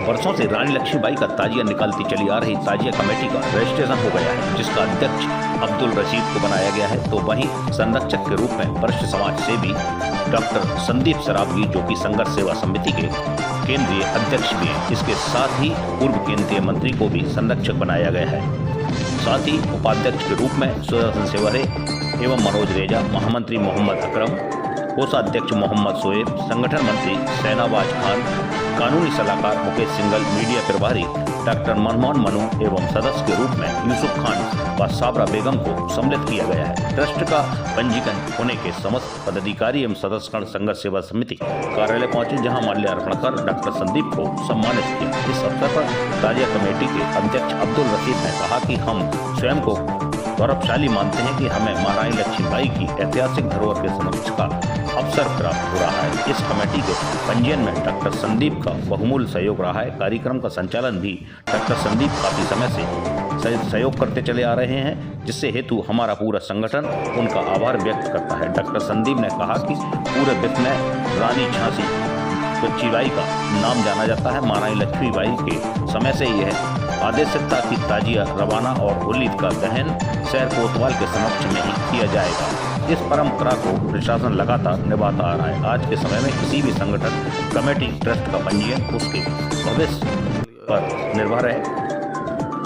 वर्षों से रानी लक्ष्मीबाई का ताजिया निकालती चली आ रही ताजिया कमेटी का रजिस्ट्रेशन हो गया है, जिसका अध्यक्ष अब्दुल रशीद को बनाया गया है। तो वहीं संरक्षक के रूप में वरिष्ठ समाज सेवी डॉक्टर संदीप सरावगी, जो कि संघर्ष सेवा समिति के केंद्रीय अध्यक्ष भी हैं। इसके साथ ही पूर्व केंद्रीय मंत्री को भी संरक्षक बनाया गया है। साथ ही उपाध्यक्ष के रूप में सुदर्शन सेवरे एवं मनोज रेजा, महामंत्री मोहम्मद अकरम, कोषाध्यक्ष मोहम्मद शोएब, संगठन मंत्री शहनाबाज खान, कानूनी सलाहकार मुकेश सिंघल, मीडिया प्रभारी डॉक्टर मनमोहन मनु एवं सदस्य के रूप में यूसुफ खान व साबरा बेगम को सम्मिलित किया गया है। ट्रस्ट का पंजीकरण होने के समस्त पदाधिकारी एवं सदस्यगण संघर्ष सेवा समिति कार्यालय पहुंचे, जहां माल्यार्पण कर डॉक्टर संदीप को सम्मानित किया। इस अवसर पर ताजिया कमेटी के अध्यक्ष अब्दुल रशीद ने कहा कि हम स्वयं को गौरवशाली मानते हैं कि हमें महारानी लक्ष्मीबाई की ऐतिहासिक धरोहर के संरक्षण का अवसर प्राप्त हो रहा है। इस कमेटी के पंजीयन में डॉक्टर संदीप का बहुमूल्य सहयोग रहा है। कार्यक्रम का संचालन भी डॉक्टर संदीप काफी समय से सहयोग करते चले आ रहे हैं, जिससे हेतु हमारा पूरा संगठन उनका आभार व्यक्त करता है। डॉक्टर संदीप ने कहा कि पूरे विश्व में रानी झांसी लक्ष्मीबाई का नाम जाना जाता है। महारानी लक्ष्मीबाई के समय से यह आदेश था कि ताजिया रवाना और उल्लीद का दहन शहर कोतवाल के समक्ष में ही किया जाएगा। इस परंपरा को प्रशासन लगातार निभाता आ रहा है। आज के समय में किसी भी संगठन, कमेटी, ट्रस्ट का पंजीयन उसके भविष्य पर निर्भर है।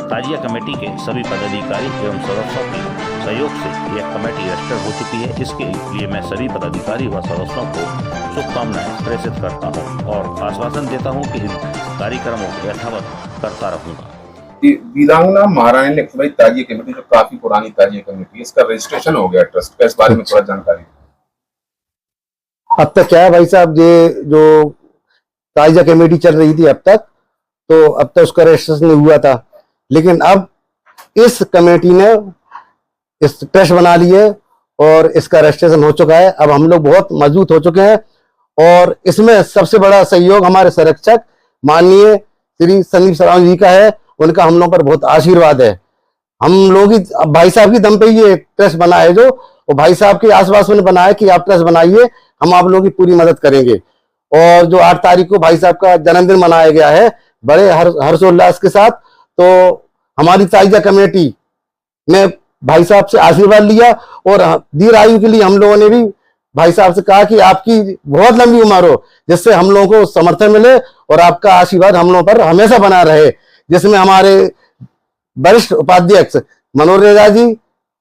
ताजिया कमेटी के सभी पदाधिकारी एवं सदस्यों के सहयोग से यह कमेटी रजिस्टर हो चुकी है। इसके लिए मैं सभी पदाधिकारी व सदस्यों को शुभकामनाएं प्रेषित करता हूं और आश्वासन देता हूं कि इन कार्यक्रमों को यथावत करता रहूंगा। वीरांगना महारानी लक्ष्मीबाई ताजिया कमेटी जो काफी पुरानी ताजिया कमेटी है, इसका रजिस्ट्रेशन हो गया ट्रस्ट का, इस बारे में थोड़ा जानकारी। अब तक क्या है भाई साहब, ये जो ताजिया कमेटी चल रही थी अब तक उसका रजिस्ट्रेशन नहीं हुआ था, लेकिन अब इस कमेटी ने इस ट्रस्ट बना लिए और इसका रजिस्ट्रेशन हो चुका है। अब हम लोग बहुत मजबूत हो चुके हैं और इसमें सबसे बड़ा सहयोग हमारे संरक्षक माननीय श्री संदीप सरावगी जी का है। उनका हम लोगों पर बहुत आशीर्वाद है। हम लोग ही भाई साहब की दम पे ये ट्रस्ट बना है, जो और भाई साहब के आसपास में बनाया कि आप ट्रस्ट बनाइए, हम आप लोगों की पूरी मदद करेंगे। और जो 8 तारीख को भाई साहब का जन्मदिन मनाया गया है बड़े हर्षोल्लास के साथ, तो हमारी ताजिया कमेटी ने भाई साहब से आशीर्वाद लिया और दीर्घ आयु के लिए हम लोगों ने भी भाई साहब से कहा कि आपकी बहुत लंबी उम्र हो, जिससे हम लोगों को समर्थन मिले और आपका आशीर्वाद हम लोगों पर हमेशा बना रहे। जिसमें हमारे वरिष्ठ उपाध्यक्ष मनोज रेजा जी,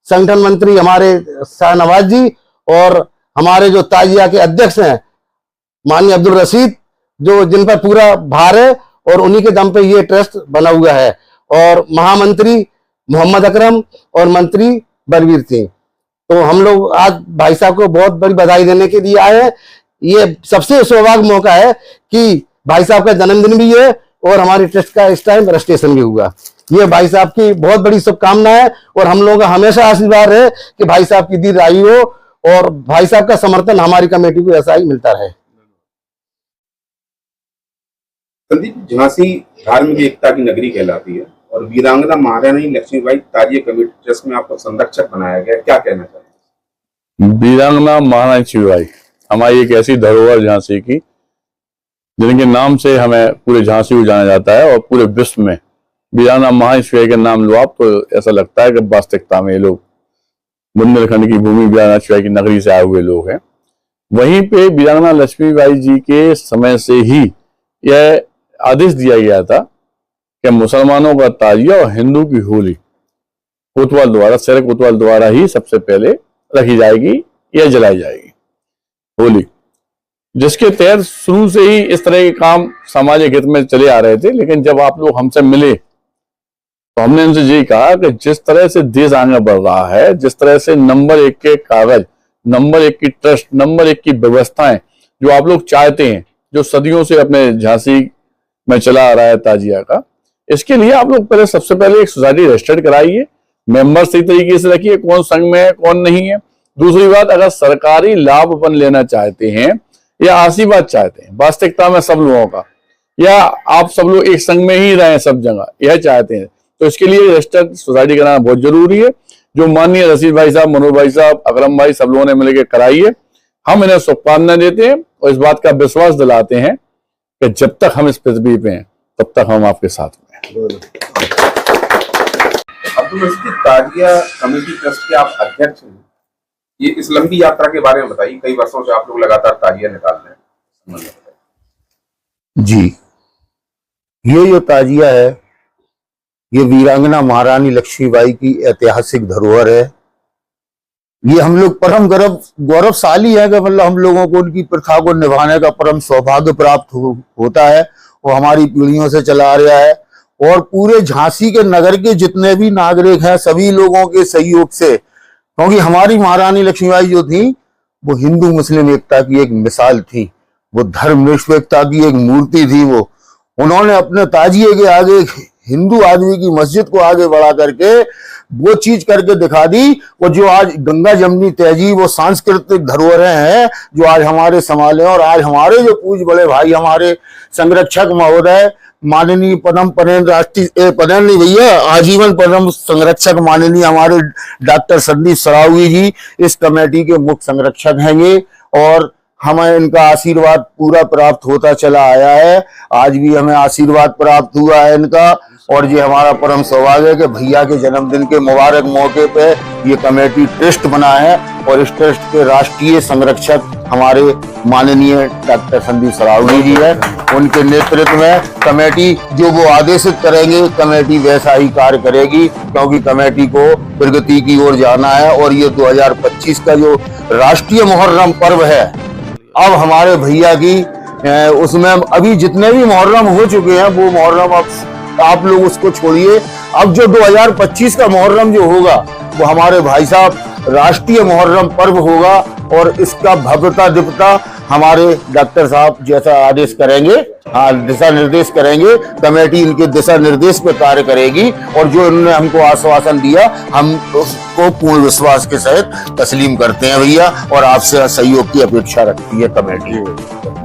संगठन मंत्री हमारे शहनाबाज जी और हमारे जो ताजिया के अध्यक्ष हैं माननीय अब्दुल रशीद, जो जिन पर पूरा भार है और उन्हीं के दम पे ये ट्रस्ट बना हुआ है, और महामंत्री मोहम्मद अकरम और मंत्री बलवीर सिंह। तो हम लोग आज भाई साहब को बहुत बड़ी बधाई देने के लिए आए हैं। ये सबसे सौभाग्य मौका है कि भाई साहब का जन्मदिन भी है और हमारी ट्रस्ट का इस टाइम रजिस्ट्रेशन भी हुआ। ये भाई साहब की बहुत बड़ी शुभकामना है और हम लोगों का हमेशा आशीर्वाद है कि भाई साहब की दीर्घ आयु हो और भाई साहब का समर्थन हमारी कमेटी को ऐसा ही मिलता रहे। संदीप, झांसी धार्मिक एकता की नगरी कहलाती है और वीरांगना महारानी लक्ष्मीबाई ताजिया कमेटी ट्रस्ट में आपको संरक्षक बनाया गया, क्या कहना चाहिए? वीरांगना महारानी लक्ष्मीबाई हमारी एक ऐसी धरोहर झांसी की, जिनके नाम से हमें पूरे झांसी को जाना जाता है और पूरे विश्व में वीरांगना महारानी लक्ष्मीबाई का नाम लो आप तो ऐसा लगता है कि वास्तविकता में ये लोग बुंदेलखंड की भूमि वीरांगना लक्ष्मीबाई की नगरी से आए हुए लोग हैं। वहीं पे वीरांगना लक्ष्मीबाई जी के समय से ही यह आदेश दिया गया था कि मुसलमानों का ताजिया और हिंदू की होली कोतवाल द्वारा, शहर कोतवाल द्वारा ही सबसे पहले रखी जाएगी या जलाई जाएगी होली, जिसके तहत शुरू से ही इस तरह के काम सामाजिक हित में चले आ रहे थे। लेकिन जब आप लोग हमसे मिले तो हमने उनसे यही कहा कि जिस तरह से देश आगे बढ़ रहा है, जिस तरह से नंबर 1 के कागज, नंबर 1 की ट्रस्ट, नंबर 1 की व्यवस्थाएं जो आप लोग चाहते हैं, जो सदियों से अपने झांसी में चला आ रहा है ताजिया का, इसके लिए आप लोग पहले सबसे पहले एक सोसाइटी रजिस्टर्ड कराइए, मेंबर सही तरीके से रखिए, कौन संघ में है कौन नहीं है। दूसरी बात, अगर सरकारी लाभ अपन लेना चाहते हैं या आशीर्वाद चाहते हैं वास्तविकता में सब लोगों का, या आप सब लोग एक संघ में ही रहें सब जगह, यह चाहते हैं, तो इसके लिए रजिस्टर्ड सोसाइटी कराना बहुत जरूरी है, जो माननीय रशीद भाई साहब, मनोज भाई साहब, अकरम भाई सब लोगों ने मिलकर कराई है। हम इन्हें शुभकामनाएं देते हैं और इस बात का विश्वास दिलाते हैं कि जब तक हम इस पृथ्वी पे हैं तब तक हम आपके साथ में हैं। अब्दुल रशीद, ताजिया कमेटी ट्रस्ट के आप अध्यक्ष हैं। ये इस लंबी यात्रा के बारे में बताइए, कई वर्षों से आप लोग लगातार ताजिया निकाल रहे हैं। जी, ये जो ताजिया है ये वीरांगना महारानी लक्ष्मीबाई की ऐतिहासिक धरोहर है। ये हम लोग परम गौरवशाली है कि मतलब हम लोगों को उनकी प्रथा को निभाने का परम सौभाग्य प्राप्त होता है। वो हमारी पीढ़ियों से चला आ रहा है और पूरे झांसी के नगर के जितने भी नागरिक हैं सभी लोगों के सहयोग से, क्योंकि हमारी महारानी लक्ष्मीबाई जो थी वो हिंदू मुस्लिम एकता की एक मिसाल थी, वो धर्मनिरपेक्ष एकता की एक मूर्ति थी। वो उन्होंने अपने ताजिए के आगे हिंदू आदमी की मस्जिद को आगे बढ़ा करके वो चीज करके दिखा दी। वो जो आज गंगा जमनी तहजीब वो सांस्कृतिक धरोहरें हैं जो आज हमारे संभाले, और आज हमारे जो पूज बड़े भाई हमारे संरक्षक महोदय माननीय पद्म पनेन राष्ट्रीय पदेन नहीं भैया आजीवन पद्म संरक्षक माननीय हमारे डॉक्टर संदीप सरावगी जी इस कमेटी के मुख्य संरक्षक हैंगे और हमें इनका आशीर्वाद पूरा प्राप्त होता चला आया है। आज भी हमें आशीर्वाद प्राप्त हुआ है इनका, और ये हमारा परम सौभाग्य है कि भैया के जन्मदिन के मुबारक मौके पे ये कमेटी ट्रस्ट बना है और इस ट्रस्ट के राष्ट्रीय संरक्षक हमारे माननीय डॉक्टर संदीप सरावगी जी है। उनके नेतृत्व में कमेटी जो वो आदेशित करेंगे कमेटी वैसा ही कार्य करेगी, क्योंकि कमेटी को प्रगति की ओर जाना है। और ये 2025 का जो राष्ट्रीय मुहर्रम पर्व है, अब हमारे भैया की उसमें अभी जितने भी मुहर्रम हो चुके हैं वो मुहर्रम अब आप लोग उसको छोड़िए, अब जो 2025 का मुहर्रम जो होगा वो हमारे भाई साहब राष्ट्रीय मुहर्रम पर्व होगा और इसका भव्यता दिव्यता हमारे डॉक्टर साहब जैसा आदेश करेंगे, हाँ दिशा निर्देश करेंगे, कमेटी इनके दिशा निर्देश पे कार्य करेगी और जो इन्होंने हमको आश्वासन दिया हम उसको पूर्ण विश्वास के सहित तस्लीम करते हैं भैया, और आपसे सहयोग की अपेक्षा रखती है कमेटी।